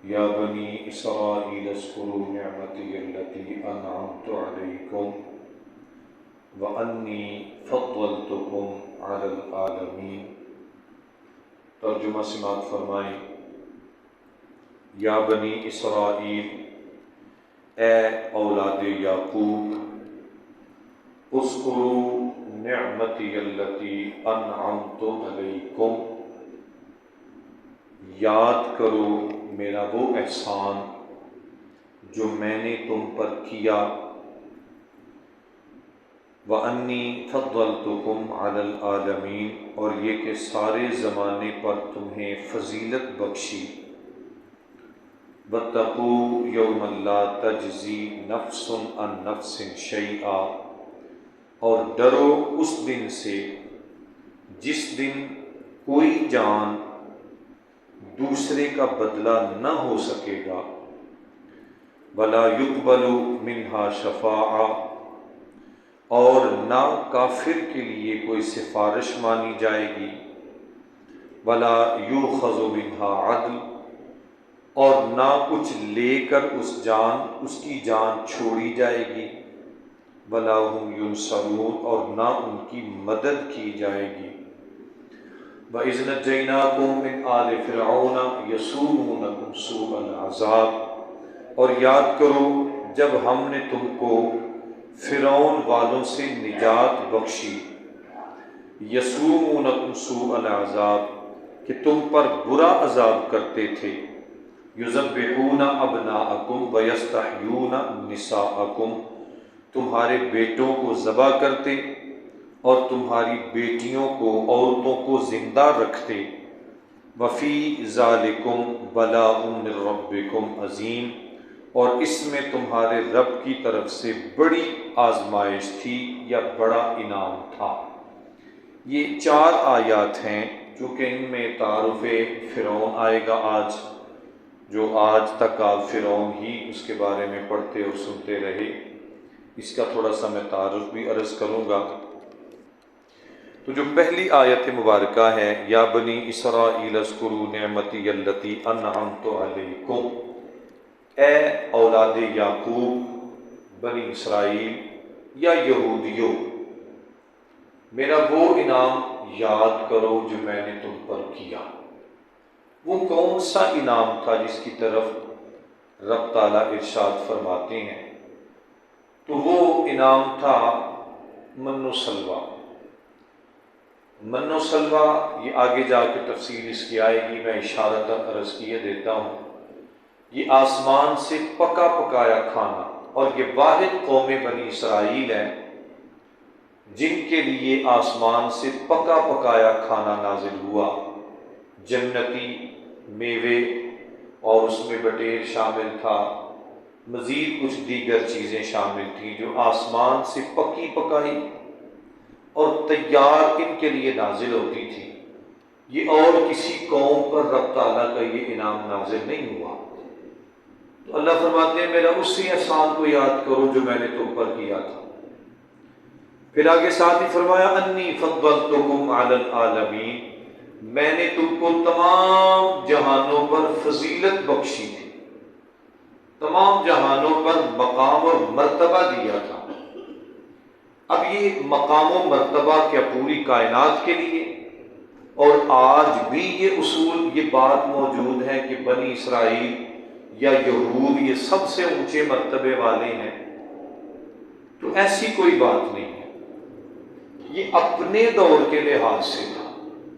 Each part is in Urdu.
یا بنی اسرائیل اذکروا نعمتی التي انعمت علیکم وانی فضلتکم علی العالمین۔ ترجمہ سماعت فرمائیں۔ یا بنی اسرائیل، اے اولاد یعقوب، اذکروا نعمتی التي انعمت علیکم، یاد کرو میرا وہ احسان جو میں نے تم پر کیا، وَأَنِّي فَضَّلْتُكُمْ عَلَى الْعَالَمِينَ، اور یہ کہ سارے زمانے پر تمہیں فضیلت بخشی۔ وَاتَّقُوا يَوْمًا لَا تَجْزِي نَفْسٌ عَن نَفْسٍ شَيْئًا، اور ڈرو اس دن سے جس دن کوئی جان دوسرے کا بدلہ نہ ہو سکے گا، وَلَا يُقْبَلُ مِنْهَا شَفَاعَةٌ، اور نہ کافر کے لیے کوئی سفارش مانی جائے گی، وَلَا يُؤْخَذُ مِنْهَا عَدْلٌ، اور نہ کچھ لے کر اس کی جان چھوڑی جائے گی، وَلَا هُمْ يُنصَرُونَ، اور نہ ان کی مدد کی جائے گی۔ وَإِذْ نَجَّيْنَاكُمْ مِنْ آلِ فِرْعَوْنَ يَسُومُونَكُمْ سُوءَ الْعَذَابِ، اور یاد کرو جب ہم نے تم کو فرعون والوں سے نجات بخشی، یسومونکم سوء العذاب، کہ تم پر برا عذاب کرتے تھے، یذبحون ابناءکم ویستحیون نساءکم، تمہارے بیٹوں کو ذبح کرتے اور تمہاری بیٹیوں کو، عورتوں کو زندہ رکھتے۔ وفی ذالکم بلاء من ربکم عظیم، اور اس میں تمہارے رب کی طرف سے بڑی آزمائش تھی یا بڑا انعام تھا۔ یہ 4 آیات ہیں، چونکہ ان میں تعارف فرعون آئے گا آج، جو آج تک آپ فرعون ہی اس کے بارے میں پڑھتے اور سنتے رہے، اس کا تھوڑا سا میں تعارف بھی عرض کروں گا۔ تو جو پہلی آیت مبارکہ ہے، یا بنی اسرائیل اذکروا نعمتی التی انعمت علیکم، اے اولاد یعقوب، بنی اسرائیل یا یہودیوں، میرا وہ انعام یاد کرو جو میں نے تم پر کیا۔ وہ کون سا انعام تھا جس کی طرف رب تعالیٰ ارشاد فرماتے ہیں؟ تو وہ انعام تھا من و سلویٰ۔ من و سلویٰ، یہ آگے جا کے تفصیل اس کی آئے گی، میں اشارتاً عرض کیے دیتا ہوں۔ یہ آسمان سے پکا پکایا کھانا، اور یہ واحد قوم بنی اسرائیل ہے جن کے لیے آسمان سے پکا پکایا کھانا نازل ہوا، جنتی میوے، اور اس میں بٹیر شامل تھا، مزید کچھ دیگر چیزیں شامل تھیں جو آسمان سے پکی پکائی اور تیار ان کے لیے نازل ہوتی تھی۔ یہ اور کسی قوم پر رب تعالیٰ کا یہ انعام نازل نہیں ہوا۔ تو اللہ فرماتے ہیں میرا اسی احسان کو یاد کرو جو میں نے تم پر کیا تھا۔ پھر آگے ساتھ ہی فرمایا انی فضلتکم علی العالمین، میں نے تم کو تمام جہانوں پر فضیلت بخشی تھی، تمام جہانوں پر مقام اور مرتبہ دیا تھا۔ اب یہ مقام و مرتبہ کیا پوری کائنات کے لیے؟ اور آج بھی یہ اصول، یہ بات موجود ہے کہ بنی اسرائیل یا یہود یہ سب سے اونچے مرتبے والے ہیں؟ تو ایسی کوئی بات نہیں ہے۔ یہ اپنے دور کے لحاظ سے تھا۔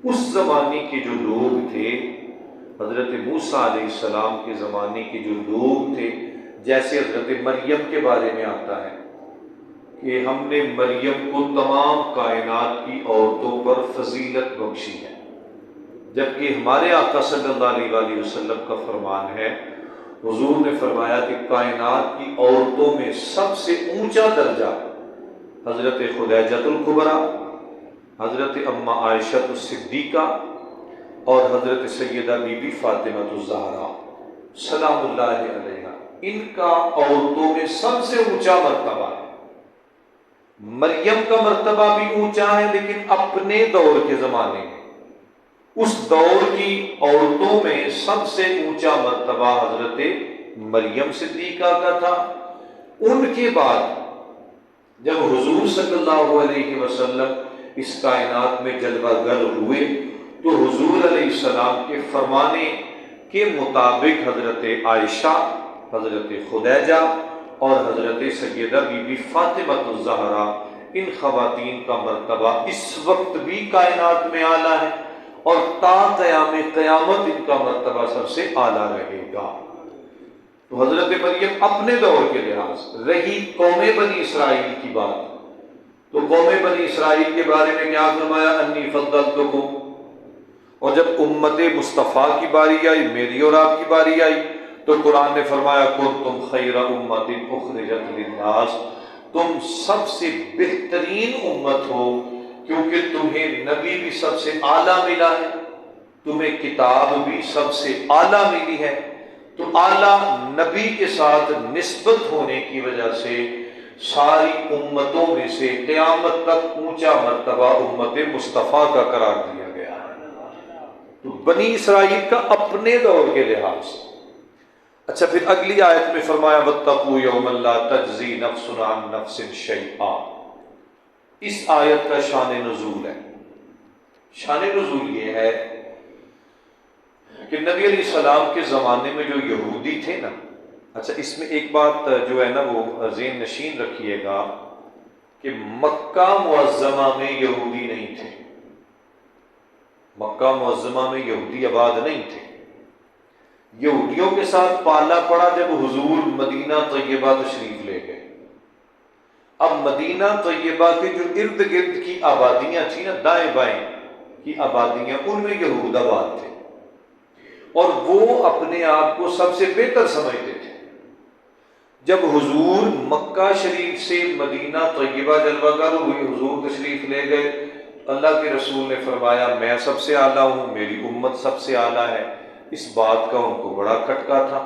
اس زمانے کے جو لوگ تھے، حضرت موسیٰ علیہ السلام کے زمانے کے جو لوگ تھے، جیسے حضرت مریم کے بارے میں آتا ہے کہ ہم نے مریم کو تمام کائنات کی عورتوں پر فضیلت بخشی ہے، جبکہ ہمارے آقا صلی اللہ علیہ وآلہ وسلم کا فرمان ہے، حضور نے فرمایا کہ کائنات کی عورتوں میں سب سے اونچا درجہ حضرت خدیجہ الکبریٰ، حضرت اماں عائشہ الصدیقہ اور حضرت سیدہ بی بی فاطمہ الزہرا سلام اللہ علیہا، ان کا عورتوں میں سب سے اونچا مرتبہ ہے۔ مریم کا مرتبہ بھی اونچا ہے، لیکن اپنے دور کے زمانے میں اس دور کی عورتوں میں سب سے اونچا مرتبہ حضرت مریم صدیقہ کا تھا۔ ان کے بعد جب حضور صلی اللہ علیہ وسلم اس کائنات میں جلوہ گر ہوئے تو حضور علیہ السلام کے فرمانے کے مطابق حضرت عائشہ، حضرت خدیجہ اور حضرت سیدہ بی بی فاطمہ الزہرا، ان خواتین کا مرتبہ اس وقت بھی کائنات میں اعلیٰ ہے اور تا قیام قیامت ان کا مرتبہ سب سے اعلیٰ رہے گا۔ تو حضرت مریم اپنے دور کے لحاظ رہی قوم بنی اسرائیل کی بات، تو قوم بنی اسرائیل کے بارے میں کیا فرمایا؟ انی فضلتکم۔ اور جب امت مصطفیٰ کی باری آئی، میری اور آپ کی باری آئی، تو قرآن نے فرمایا کنتم خیر امت اخرجت للناس، تم سب سے بہترین امت ہو کیونکہ تمہیں نبی بھی سب سے اعلیٰ ملا ہے، تمہیں کتاب بھی سب سے اعلیٰ ملی ہے۔ تو اعلیٰ نبی کے ساتھ نسبت ہونے کی وجہ سے ساری امتوں میں سے قیامت تک اونچا مرتبہ امت مصطفیٰ کا قرار دیا گیا ہے۔ تو بنی اسرائیل کا اپنے دور کے لحاظ سے۔ اچھا، پھر اگلی آیت میں فرمایا واتقوا یوما لا تجزی نفس عن نفس شیئا۔ اس آیت کا شان نزول ہے، شان نزول یہ ہے کہ نبی علیہ السلام کے زمانے میں جو یہودی تھے نا، اچھا اس میں ایک بات جو ہے نا وہ ذہن نشین رکھیے گا کہ مکہ معظمہ میں یہودی نہیں تھے، مکہ معظمہ میں یہودی آباد نہیں تھے۔ یہودیوں کے ساتھ پالا پڑا جب حضور مدینہ طیبہ تشریف لے گئے۔ اب مدینہ طیبہ کے جو ارد گرد کی آبادیاں تھیں نا، دائیں بائیں کی آبادیاں، ان میں یہود آباد تھے اور وہ اپنے آپ کو سب سے بہتر سمجھتے تھے۔ جب حضور مکہ شریف سے مدینہ طیبہ جلوہ گر ہوئی، حضور تشریف لے گئے، اللہ کے رسول نے فرمایا میں سب سے اعلیٰ ہوں، میری امت سب سے اعلیٰ ہے۔ اس بات کا ان کو بڑا کھٹکا تھا،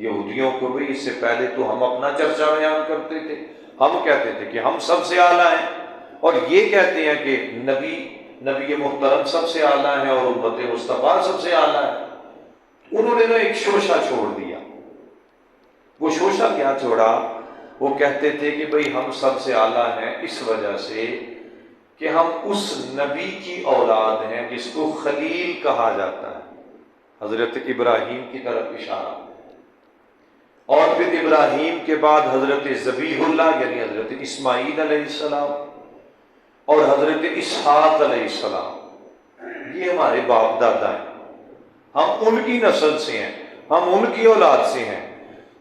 یہودیوں کو بھی۔ اس سے پہلے تو ہم اپنا چرچا بیان کرتے تھے، ہم کہتے تھے کہ ہم سب سے اعلیٰ ہیں، اور یہ کہتے ہیں کہ نبی محترم سب سے اعلیٰ ہیں اور امت مصطفیٰ سب سے اعلیٰ ہے۔ انہوں نے نا ایک شوشہ چھوڑ دیا۔ وہ شوشہ کیا چھوڑا؟ وہ کہتے تھے کہ بھئی ہم سب سے اعلیٰ ہیں اس وجہ سے کہ ہم اس نبی کی اولاد ہیں جس کو خلیل کہا جاتا ہے، حضرت ابراہیم کی طرف اشارہ، اور پھر ابراہیم کے بعد حضرت ذبیح اللہ یعنی حضرت اسماعیل علیہ السلام اور حضرت اسحاق علیہ السلام، یہ ہمارے باپ دادا ہیں، ہم ان کی نسل سے ہیں، ہم ان کی اولاد سے ہیں۔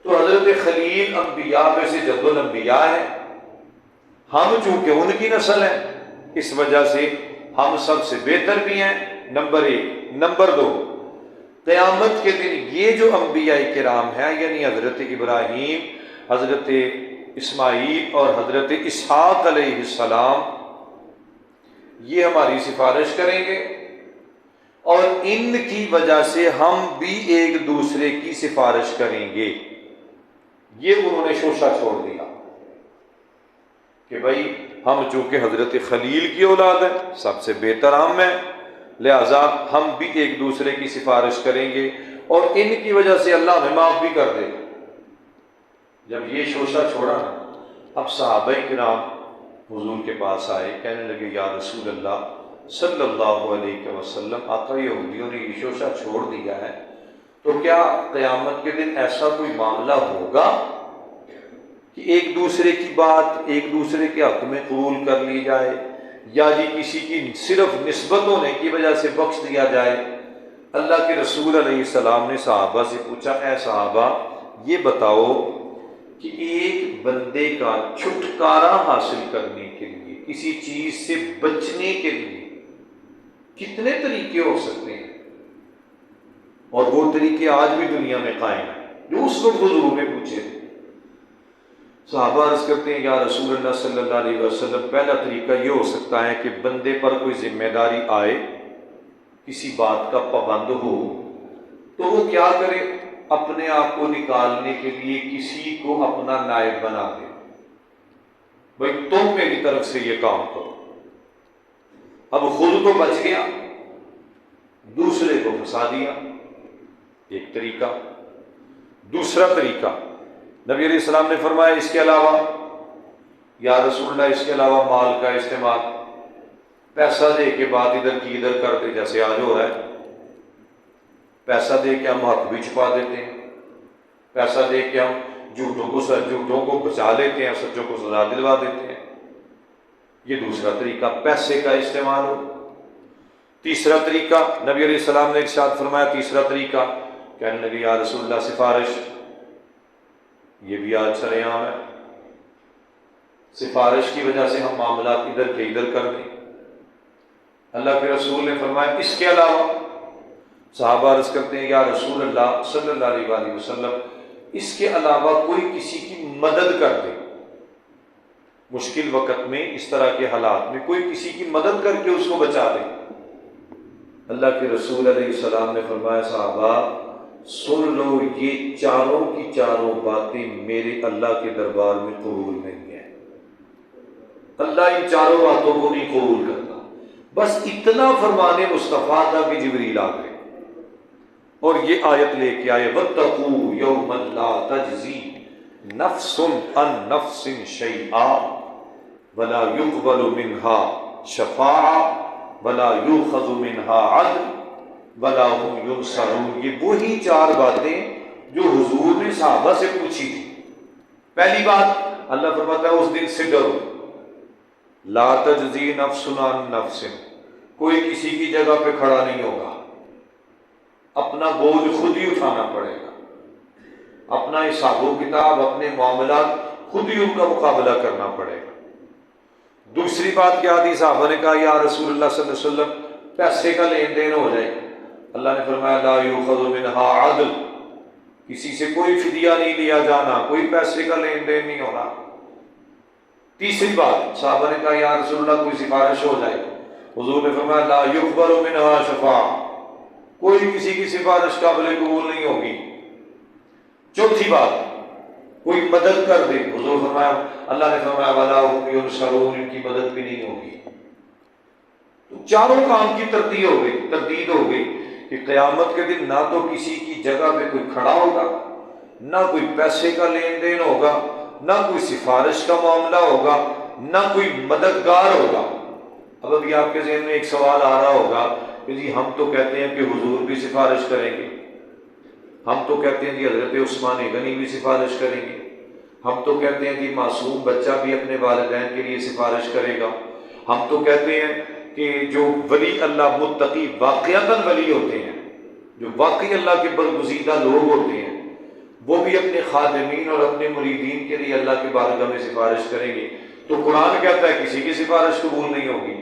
تو حضرت خلیل انبیاء میں سے جد الانبیاء ہے، ہم چونکہ ان کی نسل ہیں اس وجہ سے ہم سب سے بہتر بھی ہیں، نمبر ایک۔ نمبر دو، قیامت کے دن یہ جو انبیاء کرام ہیں یعنی حضرت ابراہیم، حضرت اسماعیل اور حضرت اسحاق علیہ السلام، یہ ہماری سفارش کریں گے اور ان کی وجہ سے ہم بھی ایک دوسرے کی سفارش کریں گے۔ یہ انہوں نے شوشہ چھوڑ دیا کہ بھائی ہم چونکہ حضرت خلیل کی اولاد ہیں، سب سے بہتر ہم ہیں، لہذا ہم بھی ایک دوسرے کی سفارش کریں گے اور ان کی وجہ سے اللہ ہمیں معاف بھی کر دے گا۔ جب یہ شوشہ چھوڑا نا، اب صحابہ کرام حضور کے پاس آئے، کہنے لگے یا رسول اللہ صلی اللہ علیہ وسلم، آقا یہودیوں نے یہ شوشہ چھوڑ دیا ہے، تو کیا قیامت کے دن ایسا کوئی معاملہ ہوگا کہ ایک دوسرے کی بات ایک دوسرے کے حق میں قبول کر لی جائے، یا جی کسی کی صرف نسبت ہونے کی وجہ سے بخش دیا جائے؟ اللہ کے رسول علیہ السلام نے صحابہ سے پوچھا، اے صحابہ یہ بتاؤ کہ ایک بندے کا چھٹکارا حاصل کرنے کے لیے، کسی چیز سے بچنے کے لیے کتنے طریقے ہو سکتے ہیں؟ اور وہ طریقے آج بھی دنیا میں قائم ہیں جو اس وقت حضور نے پوچھے تھے۔ صحابہ عرض کرتے ہیں یا رسول اللہ صلی اللہ علیہ وسلم، پہلا طریقہ یہ ہو سکتا ہے کہ بندے پر کوئی ذمہ داری آئے، کسی بات کا پابند ہو، تو وہ کیا کرے؟ اپنے آپ کو نکالنے کے لیے کسی کو اپنا نائب بنا دے، بھائی تم میری طرف سے یہ کام کرو۔ اب خود تو بچ گیا دوسرے کو پھنسا دیا، ایک طریقہ۔ دوسرا طریقہ نبی علیہ السلام نے فرمایا اس کے علاوہ، یا رسول اللہ اس کے علاوہ مال کا استعمال پیسہ دے کے بات ادھر کی ادھر کر دے، جیسے آج ہو رہا ہے، پیسہ دے کے ہم حق بھی چھپا دیتے ہیں، پیسہ دے کے ہم جھوٹوں کو بچا لیتے ہیں، سچوں کو سزا دلوا دیتے ہیں۔ یہ دوسرا طریقہ پیسے کا استعمال ہو۔ تیسرا طریقہ نبی علیہ السلام نے ارشاد فرمایا، تیسرا طریقہ کہنے لگے یا رسول اللہ سفارش، یہ بھی آج سر عام ہے، سفارش کی وجہ سے ہم معاملات ادھر کے ادھر کر دیں۔ اللہ کے رسول نے فرمایا اس کے علاوہ، صحابہ عرض کرتے ہیں یا رسول اللہ صلی اللہ علیہ وآلہ وسلم اس کے علاوہ کوئی کسی کی مدد کر دے، مشکل وقت میں اس طرح کے حالات میں کوئی کسی کی مدد کر کے اس کو بچا دے۔ اللہ کے رسول علیہ السلام نے فرمایا صحابہ سن لو، یہ چاروں کی چاروں باتیں میرے اللہ کے دربار میں قبول نہیں ہے، اللہ ان چاروں باتوں کو نہیں قبول کرتا۔ بس اتنا فرمانے مصطفیٰ تھا کہ جبریل آ گئے اور یہ آیت لے کے آئے وَاتَّقُوا يَوْمًا لَا تَجْزِي نَفْسٌ عَن نَفْسٍ شَيْئًا وَلَا يُقْبَلُ مِنْهَا شَفَاعَةٌ وَلَا يُؤْخَذُ مِنْهَا عَدْلٌ وَلَا هُمْ يُنصَرُونَ۔ یہ وہی چار باتیں جو حضور نے صحابہ سے پوچھی تھی۔ پہلی بات اللہ فرماتا ہے اس دن سے ڈرو، لا تجزی نفس عن نفس، کوئی کسی کی جگہ پہ کھڑا نہیں ہوگا، اپنا بوجھ خود ہی اٹھانا پڑے گا، اپنا حساب و کتاب اپنے معاملات خود ہی ان کا مقابلہ کرنا پڑے گا۔ دوسری بات کیا تھی؟ صحابہ نے کہا یا رسول اللہ صلی اللہ علیہ وسلم پیسے کا لین دین ہو جائے، اللہ نے فرمایا لا یؤخذ منها عدل، کسی سے کوئی فدیہ نہیں لیا جانا، کوئی پیسے کا لین دین نہیں ہونا۔ تیسری بات صحابہ نے کہا یا رسول اللہ کوئی سفارش ہو جائے، حضور نے فرمایا لا یقبل منها شفاعہ، کوئی کسی کی سفارش قابل قبول نہیں ہوگی۔ چوتھی بات کوئی مدد کر دے، حضور فرمایا اللہ نے فرمایا ولا هم ينصرون، ان کی مدد بھی نہیں ہوگی۔ تو چاروں کام کی تردید ہو گئی کہ قیامت کے دن نہ تو کسی کی جگہ پہ کوئی کھڑا ہوگا، نہ کوئی پیسے کا لین دین ہوگا، نہ کوئی سفارش کا معاملہ ہوگا، نہ کوئی مددگار ہوگا۔ اب ابھی آپ کے ذہن میں ایک سوال آ رہا ہوگا کہ جی ہم تو کہتے ہیں کہ حضور بھی سفارش کریں گے، ہم تو کہتے ہیں جی حضرت عثمان غنی بھی سفارش کریں گے، ہم تو کہتے ہیں کہ معصوم بچہ بھی اپنے والدین کے لیے سفارش کرے گا، ہم تو کہتے ہیں کہ جو ولی اللہ متقی واقعتاً ولی ہوتے ہیں، جو واقعی اللہ کے برگزیدہ لوگ ہوتے ہیں، وہ بھی اپنے خادمین اور اپنے مریدین کے لیے اللہ کے بارگاہ میں سفارش کریں گے۔ تو قرآن کہتا ہے کسی کی سفارش قبول نہیں ہوگی۔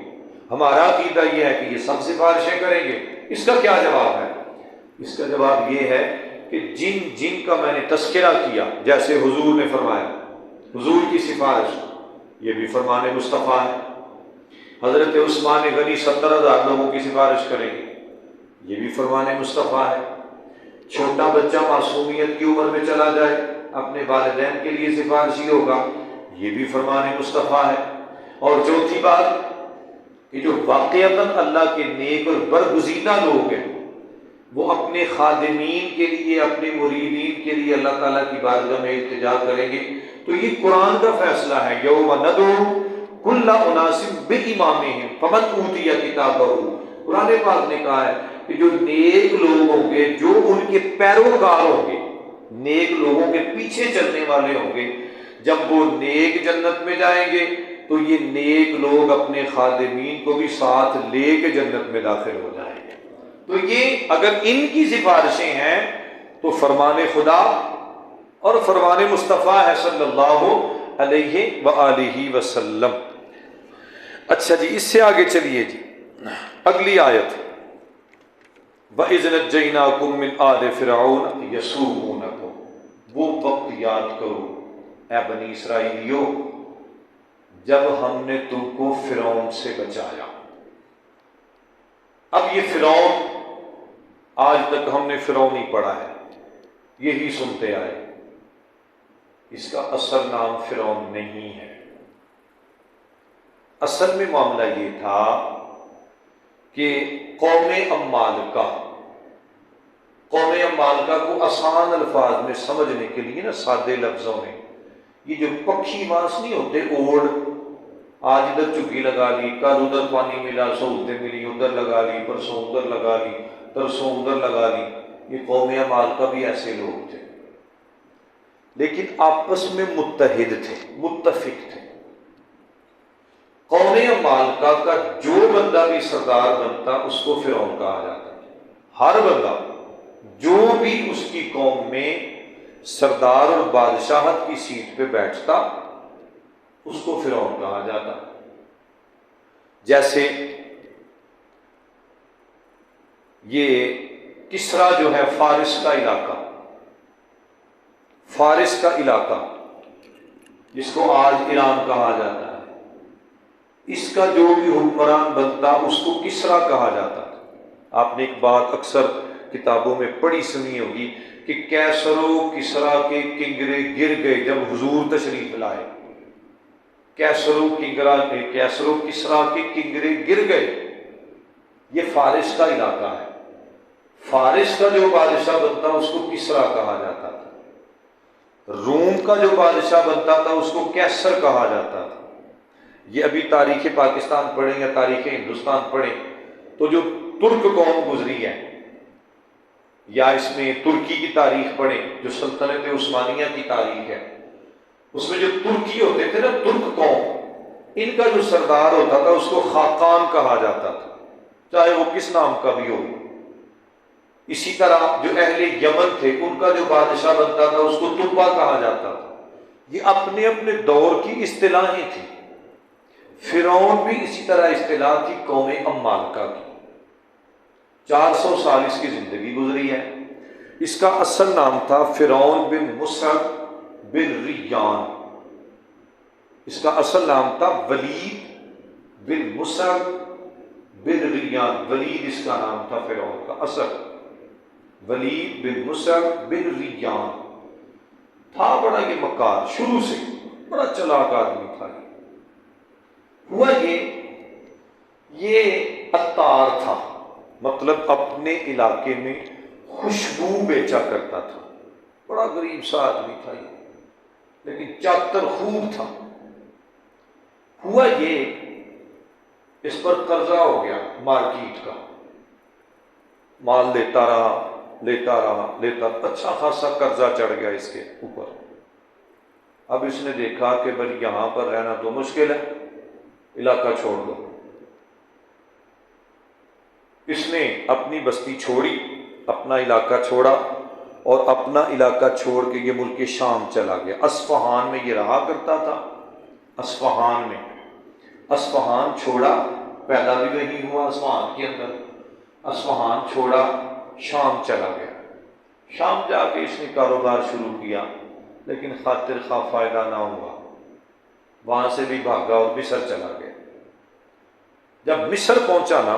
ہمارا عقیدہ یہ ہے کہ یہ سب سفارشیں کریں گے۔ اس کا کیا جواب ہے؟ اس کا جواب یہ ہے کہ جن کا میں نے تذکرہ کیا، جیسے حضور نے فرمایا حضور کی سفارش، یہ بھی فرمان مصطفیٰ ہے۔ حضرت عثمان غنی 70,000 لوگوں کی سفارش کریں گے، یہ بھی فرمان مصطفیٰ ہے۔ چھوٹا بچہ معصومیت کی عمر میں چلا جائے اپنے والدین کے لیے سفارشی ہوگا، یہ بھی فرمان مصطفیٰ ہے۔ اور چوتھی بات کہ جو واقعتاً اللہ کے نیک اور برگزیدہ لوگ ہیں، وہ اپنے خادمین کے لیے اپنے مریدین کے لیے اللہ تعالیٰ کی بارگاہ میں التجا کریں گے۔ تو یہ قرآن کا فیصلہ ہے، یوم ندعو کل اناس بامامہم فمن اوتی کتابہ۔ قرآن پاک نے کہا ہے کہ جو نیک لوگ ہوں گے، جو ان کے پیروکار ہوں گے، نیک لوگوں کے پیچھے چلنے والے ہوں گے، جب وہ نیک جنت میں جائیں گے تو یہ نیک لوگ اپنے خادمین کو بھی ساتھ لے کے جنت میں داخل ہو جائیں گے۔ تو یہ اگر ان کی سفارشیں ہیں تو فرمان خدا اور فرمان مصطفیٰ ہے صلی اللہ علیہ وآلہ وسلم۔ اچھا جی، اس سے آگے چلیے جی، اگلی آیت وَإِذْ نَجَّيْنَاكُمْ مِنْ آلِ فِرْعَوْنَ يَسُومُونَكُمْ، وہ وقت یاد کرو اے بنی اسرائیلیو جب ہم نے تم کو فرعون سے بچایا۔ اب یہ فرعون، آج تک ہم نے فرعون ہی پڑھا ہے، یہی سنتے آئے، اس کا اصل نام فرعون نہیں ہے۔ اصل میں معاملہ یہ تھا کہ قوم امالکہ، قوم امالکہ کو آسان الفاظ میں سمجھنے کے لیے نا، سادے لفظوں میں، یہ جو پکھی ماس نہیں ہوتے اوڑ، آج ادھر چگی لگا لی، کل ادھر پانی ملا سہولتیں ملی ادھر لگا لی، پرسوں ادھر لگا لی، ترسوں ادھر لگا لی، یہ قوم امالکہ بھی ایسے لوگ تھے، لیکن آپس میں متحد تھے، متفق تھے۔ قوم امالکہ کا جو بندہ بھی سردار بنتا اس کو فرعون کہا جاتا، ہر بندہ جو بھی اس کی قوم میں سردار اور بادشاہت کی سیٹ پہ بیٹھتا اس کو فرعون کہا جاتا۔ جیسے یہ کسرا جو ہے فارس کا علاقہ، فارس کا علاقہ جس کو آج ایران کہا جاتا ہے، اس کا جو بھی حکمران بنتا اس کو کسرا کہا جاتا تھا۔ آپ نے ایک بات اکثر کتابوں میں پڑھی سنی ہوگی کہ کیسر و کسرا کے کنگرے گر گئے جب حضور تشریف لائے، کیسر و کسرا کے کنگرے گر گئے۔ یہ فارس کا علاقہ ہے، فارس کا جو بادشاہ بنتا اس کو کسرا کہا جاتا تھا، روم کا جو بادشاہ بنتا تھا اس کو کیسر کہا جاتا تھا۔ یہ ابھی تاریخ پاکستان پڑھیں یا تاریخ ہندوستان پڑھیں تو جو ترک قوم گزری ہے، یا اس میں ترکی کی تاریخ پڑھیں جو سلطنت عثمانیہ کی تاریخ ہے، اس میں جو ترکی ہوتے تھے نا، ترک قوم، ان کا جو سردار ہوتا تھا اس کو خاقان کہا جاتا تھا، چاہے وہ کس نام کا بھی ہو۔ اسی طرح جو اہل یمن تھے ان کا جو بادشاہ بنتا تھا اس کو تبا کہا جاتا تھا۔ یہ اپنے اپنے دور کی اصطلاحیں تھیں۔ فرعون بھی اسی طرح اصطلاح تھی قوم امالکہ کی۔ 400 سال اس کی زندگی گزری ہے۔ اس کا اصل نام تھا فرعون بن مصعب بن ریان، اس کا اصل نام تھا ولید بن مصعب بن ریان، ولید اس کا نام تھا فرعون کا اصل، ولید بن مصعب بن ریان تھا۔ بڑا یہ مکار، شروع سے بڑا چلاک آدمی تھا۔ ہوا یہ عطار تھا، مطلب اپنے علاقے میں خوشبو بیچا کرتا تھا، بڑا غریب سا آدمی تھا یہ، لیکن چاتر خوب تھا۔ ہوا یہ اس پر قرضہ ہو گیا مارکیٹ کا، مال لیتا رہا، اچھا خاصا قرضہ چڑھ گیا اس کے اوپر۔ اب اس نے دیکھا کہ بھائی یہاں پر رہنا تو مشکل ہے، علاقہ چھوڑ دو۔ اس نے اپنی بستی چھوڑی، اپنا علاقہ چھوڑا، اور اپنا علاقہ چھوڑ کے یہ ملک شام چلا گیا۔ اصفہان میں یہ رہا کرتا تھا، اصفہان چھوڑا، پیدا بھی وہیں ہوا اصفہان کے اندر، اصفہان چھوڑا، شام چلا گیا۔ شام جا کے اس نے کاروبار شروع کیا، لیکن خاطر خواہ فائدہ نہ ہوا، وہاں سے بھی بھاگا اور مصر چلا گیا۔ جب مصر پہنچا نا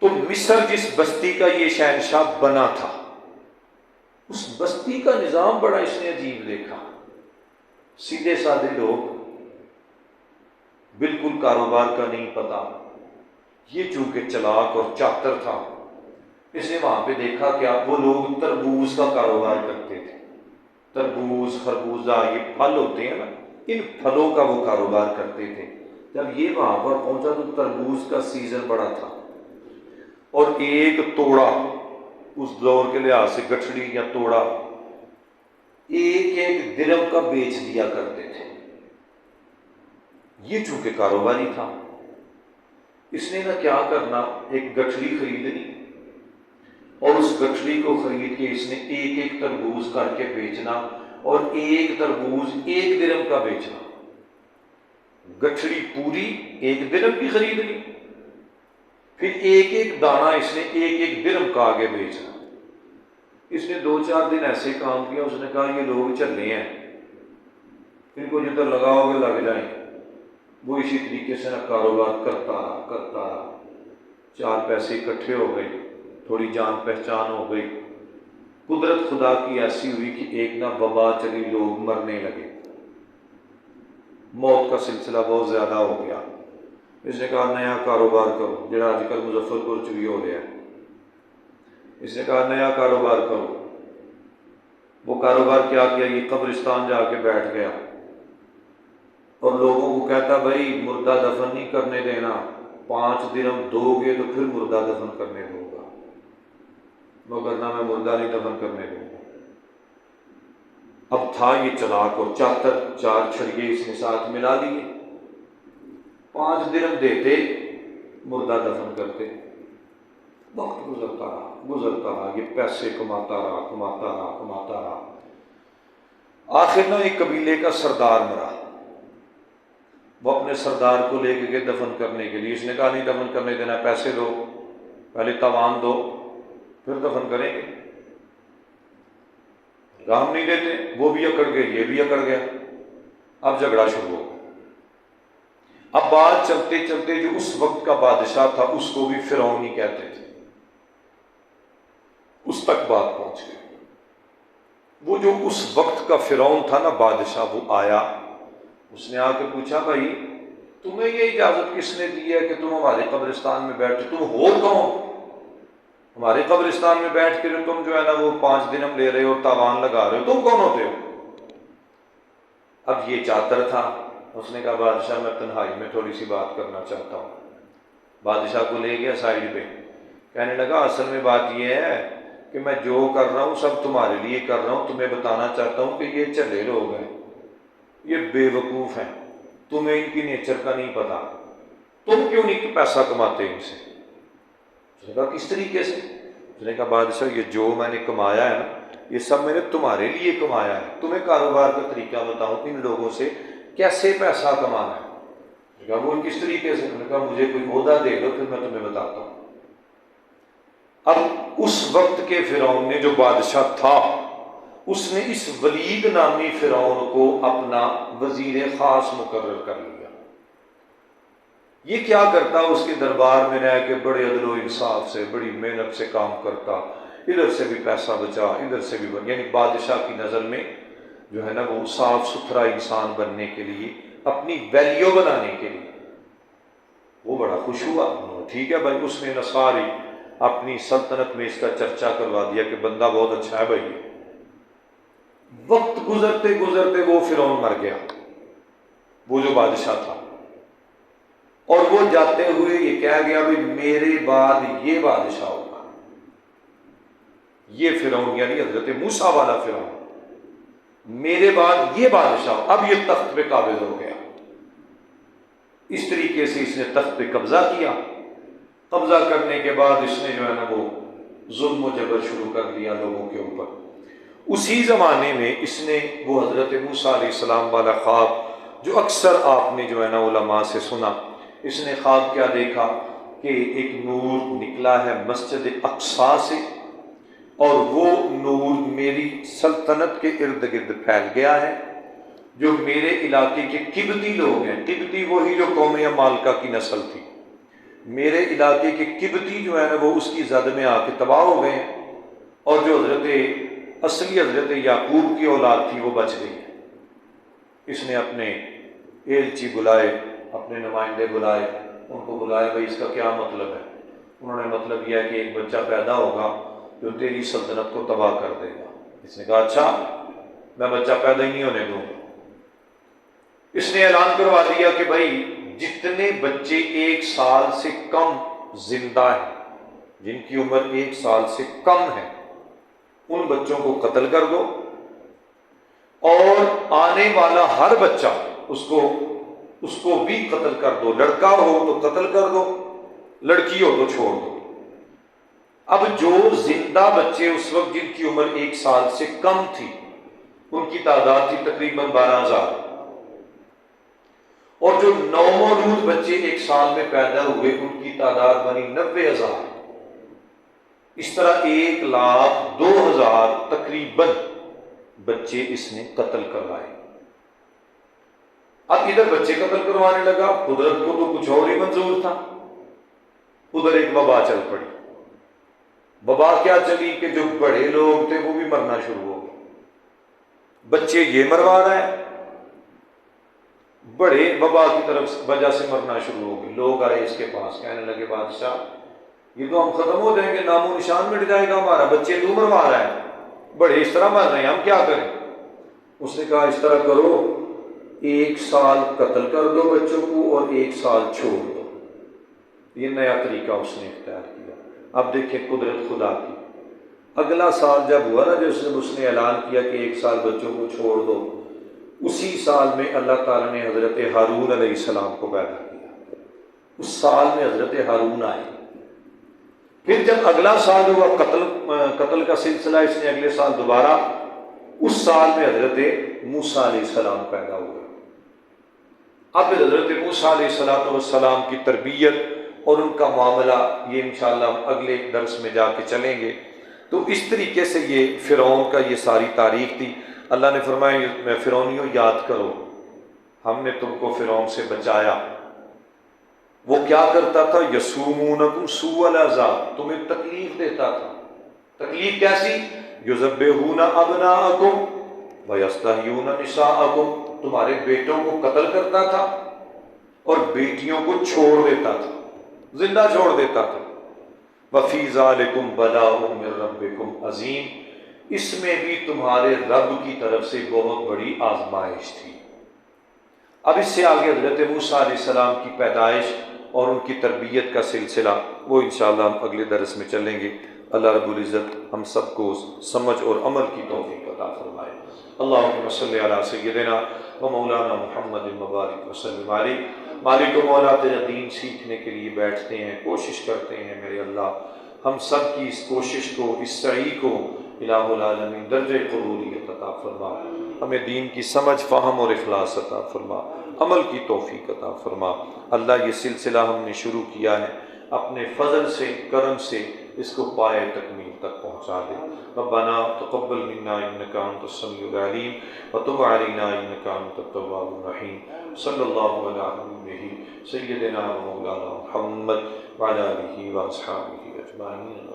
تو مصر جس بستی کا یہ شہنشاہ بنا تھا، اس بستی کا نظام بڑا اس نے عجیب دیکھا۔ سیدھے سادے لوگ، بالکل کاروبار کا نہیں پتا۔ یہ چونکہ چلاک اور چاتر تھا، اس نے وہاں پہ دیکھا کہ وہ لوگ تربوز کا کاروبار کرتے تھے، تربوز، خربوزہ، یہ پھل ہوتے ہیں نا، ان پھلوں کا وہ کاروبار کرتے تھے۔ جب یہ وہاں پر پہنچا تو تربوز کا سیزن بڑا تھا، اور ایک توڑا، اس دور کے لحاظ سے گٹھڑی یا توڑا، ایک درہم کا بیچ دیا کرتے تھے۔ یہ چونکہ کاروباری تھا، اس نے نہ کیا کرنا، ایک گٹھڑی خریدنی، اور اس گٹھڑی کو خرید کے اس نے ایک تربوز کر کے بیچنا، اور ایک تربوز 1 درہم کا بیچنا۔ گٹھڑی پوری 1 درہم کی خرید لی، پھر ایک دانہ اس نے 1 درہم کا آگے بیچنا۔ اس نے 2-4 دن ایسے کام کیا، اس نے کہا یہ لوگ چلے ہیں، ان کو جدھر لگاؤ گے لگ جائیں۔ وہ اسی طریقے سے کاروبار کرتا رہا، 4 پیسے اکٹھے ہو گئے، تھوڑی جان پہچان ہو گئی۔ قدرت خدا کی ایسی ہوئی کہ ایک نہ وبا چلی، لوگ مرنے لگے، موت کا سلسلہ بہت زیادہ ہو گیا۔ اس نے کہا نیا کاروبار کرو، جڑا آج کل مظفر پور چ بھی ہو رہا ہے۔ اس نے کہا نیا کاروبار کرو۔ وہ کاروبار کیا کیا؟ یہ قبرستان جا کے بیٹھ گیا اور لوگوں کو کہتا بھائی مردہ دفن نہیں کرنے دینا، 5 درہم دو گے تو پھر مردہ دفن کرنے دوں گا، وگرنہ میں مردہ نہیں دفن کرنے دوں گا۔ اب تھا یہ چلاک اور چاتر، 4 چھڑیے اس نے ساتھ ملا لیے، 5 درہم دیتے، مردہ دفن کرتے۔ وقت گزرتا رہا، یہ پیسے کماتا رہا۔ آخر نہ ایک قبیلے کا سردار مرا، وہ اپنے سردار کو لے کے گئے دفن کرنے کے لیے۔ اس نے کہا نہیں دفن کرنے دینا، پیسے دو، پہلے تاوان دو پھر دفن کریں گے۔ ہم نہیں دیتے، وہ بھی اکڑ گئے، یہ بھی اکڑ گیا۔ اب جھگڑا شروع ہو گیا۔ اب بات چلتے چلتے جو اس وقت کا بادشاہ تھا اس کو بھی فرعون ہی کہتے تھے، اس تک بات پہنچ گئی۔ وہ جو اس وقت کا فرعون تھا نا بادشاہ، وہ آیا، اس نے آ کے پوچھا بھائی تمہیں یہ اجازت کس نے دی ہے کہ تم ہمارے قبرستان میں بیٹھے؟ تم ہو کون؟ ہمارے قبرستان میں بیٹھ کے تم جو ہے نا وہ 5 درہم لے رہے ہو، تاوان لگا رہے ہو، تم کون ہوتے ہو؟ اب یہ چاتر تھا، اس نے کہا بادشاہ میں تنہائی میں تھوڑی سی بات کرنا چاہتا ہوں۔ بادشاہ کو لے گیا سائڈ پہ، کہنے لگا اصل میں بات یہ ہے کہ میں جو کر رہا ہوں سب تمہارے لیے کر رہا ہوں، تمہیں بتانا چاہتا ہوں کہ یہ چلے لوگ ہیں، یہ بے وقوف ہیں، تمہیں ان کی نیچر کا نہیں پتا، تم کیوں نہیں پیسہ کماتے ان سے؟ اس نے کہا کس طریقے سے؟ اس نے کہا بادشاہ یہ جو میں نے کمایا ہے نا یہ سب میں نے تمہارے لیے کمایا ہے، تمہیں کاروبار کا طریقہ بتاؤں کہ ان لوگوں سے کیسے پیسہ کمانا ہے۔ اس نے کہا وہ کس طریقے سے؟ انہوں نے کہا مجھے کوئی عہدہ دے دو پھر میں تمہیں بتاتا ہوں۔ اب اس وقت کے فرعون نے جو بادشاہ تھا اس نے اس ولید نامی فرعون کو اپنا وزیر خاص مقرر کر لیا۔ یہ کیا کرتا؟ اس کے دربار میں رہ کے بڑے عدل و انصاف سے بڑی محنت سے کام کرتا، ادھر سے بھی پیسہ بچا ادھر سے بھی یعنی بادشاہ کی نظر میں جو ہے نا وہ صاف ستھرا انسان بننے کے لیے، اپنی ویلیو بنانے کے لیے وہ بڑا خوش ہوا۔ ٹھیک ہے بھائی، اس نے نہ ساری اپنی سلطنت میں اس کا چرچا کروا دیا کہ بندہ بہت اچھا ہے بھائی۔ وقت گزرتے گزرتے وہ فرعون مر گیا، وہ جو بادشاہ تھا، اور وہ جاتے ہوئے یہ کہہ گیا بھی میرے بعد یہ بادشاہ ہوگا، یہ فرعون یعنی حضرت موسیٰ والا فرعون، میرے بعد یہ بادشاہ، اب یہ تخت پہ قابض ہو گیا۔ اس طریقے سے اس نے تخت پہ قبضہ کیا۔ قبضہ کرنے کے بعد اس نے جو ہے نا وہ ظلم و جبر شروع کر دیا لوگوں کے اوپر۔ اسی زمانے میں اس نے وہ حضرت موسیٰ علیہ السلام والا خواب جو اکثر آپ نے جو ہے نا علماء سے سنا، اس نے خواب کیا دیکھا کہ ایک نور نکلا ہے مسجد اقصیٰ سے، اور وہ نور میری سلطنت کے ارد گرد پھیل گیا ہے۔ جو میرے علاقے کے قبطی لوگ ہیں، قبطی وہی جو قوم عمالقہ کی نسل تھی، میرے علاقے کے قبطی جو ہے نا وہ اس کی زد میں آ کے تباہ ہو گئے ہیں، اور جو اصلی حضرت یعقوب کی اولاد تھی وہ بچ گئی ہے۔ اس نے اپنے ایلچی بلائے، اپنے نمائندے بلائے، ان کو بلایا بھائی اس کا کیا مطلب ہے؟ انہوں نے مطلب یہ ہے کہ ایک بچہ پیدا ہوگا جو تیری سلطنت کو تباہ کر دے گا۔ اس نے کہا اچھا، میں بچہ پیدا ہی نہیں ہونے دوں گا۔ اس نے اعلان کروا دیا کہ بھائی جتنے بچے 1 سال سے کم زندہ ہیں، جن کی عمر 1 سال سے کم ہے، ان بچوں کو قتل کر دو، اور آنے والا ہر بچہ اس کو بھی قتل کر دو، لڑکا ہو تو قتل کر دو، لڑکی ہو تو چھوڑ دو۔ اب جو زندہ بچے اس وقت جن کی عمر 1 سال سے کم تھی ان کی تعداد تھی تقریباً 12,000، اور جو نومولود بچے 1 سال میں پیدا ہوئے ان کی تعداد بنی 90,000۔ اس طرح 1,02,000 تقریباً بچے اس نے قتل کروائے۔ اب ادھر بچے قتل کروانے لگا، قدرت کو تو کچھ اور ہی منظور تھا۔ ادھر ایک وبا چل پڑی۔ وبا کیا چلی کہ جو بڑے لوگ تھے وہ بھی مرنا شروع ہو گئے، بچے یہ مروا رہے ہیں، بڑے وبا کی طرف وجہ سے مرنا شروع ہو گئے. لوگ آئے اس کے پاس، کہنے لگے بادشاہ یہ تو ہم ختم ہو جائیں گے، نام و نشان مٹ جائے گا ہمارا، بچے تو مروا رہا ہے، بڑے اس طرح مر رہے ہیں، ہم کیا کریں؟ اس نے کہا اس طرح کرو، 1 سال قتل کر دو بچوں کو اور 1 سال چھوڑ دو. یہ نیا طریقہ اس نے اختیار کیا. اب دیکھیں قدرت خدا کی. اگلا سال جب ہوا نا، جب اس نے اعلان کیا کہ 1 سال بچوں کو چھوڑ دو، اسی سال میں اللہ تعالیٰ نے حضرت ہارون علیہ السلام کو پیدا کیا. اس سال میں حضرت ہارون آئے. پھر جب اگلا سال ہوا قتل کا سلسلہ، اس نے اگلے سال دوبارہ، اس سال میں حضرت موسیٰ علیہ السلام پیدا ہوئے. اب حضرت موسیٰ علیہ السلام کی تربیت اور ان کا معاملہ یہ انشاءاللہ ہم اگلے درس میں جا کے چلیں گے. تو اس طریقے سے یہ فرعون کا یہ ساری تاریخ تھی. اللہ نے فرمایا فرعونیوں یاد کرو، ہم نے تم کو فرعون سے بچایا. وہ کیا کرتا تھا؟ یسومونکم سوء العذاب، تمہیں تکلیف دیتا تھا. تکلیف کیسی؟ یذبحون ابناءکم ویستحیون نساءکم، تمہارے بیٹوں کو قتل کرتا تھا اور بیٹیوں کو چھوڑ دیتا تھا، زندہ چھوڑ دیتا تھا. وفی ذالکم بلاء من ربکم عظیم، اس میں بھی تمہارے رب کی طرف سے بہت بڑی آزمائش تھی. اب اس سے آگے حضرت موسیٰ علیہ السلام کی پیدائش اور ان کی تربیت کا سلسلہ وہ انشاءاللہ ہم اگلے درس میں چلیں گے. اللہ رب العزت ہم سب کو سمجھ اور عمل کی توفیق عطا فرمائے. اللہم صلی علی سیدنا و مولانا محمد مبارک وسلم علیہ. مالک و مولا تیرا دین سیکھنے کے لیے بیٹھتے ہیں، کوشش کرتے ہیں میرے اللہ، ہم سب کی اس کوشش کو، اس سعی کو الہ العالمین درجہ قبولیت عطا فرما. ہمیں دین کی سمجھ، فہم اور اخلاص عطا فرما، عمل کی توفیق عطا فرما. اللہ یہ سلسلہ ہم نے شروع کیا ہے، اپنے فضل سے، کرم سے اس کو پائے تکمیل تک پہنچا دے. ربنا تقبل منا انک انت السمیع العلیم وتب علینا انک انت التواب الرحیم. صلی اللہ علیہ سیدنا و مولانا محمد وعلی آلہ واصحابہ اجمعین.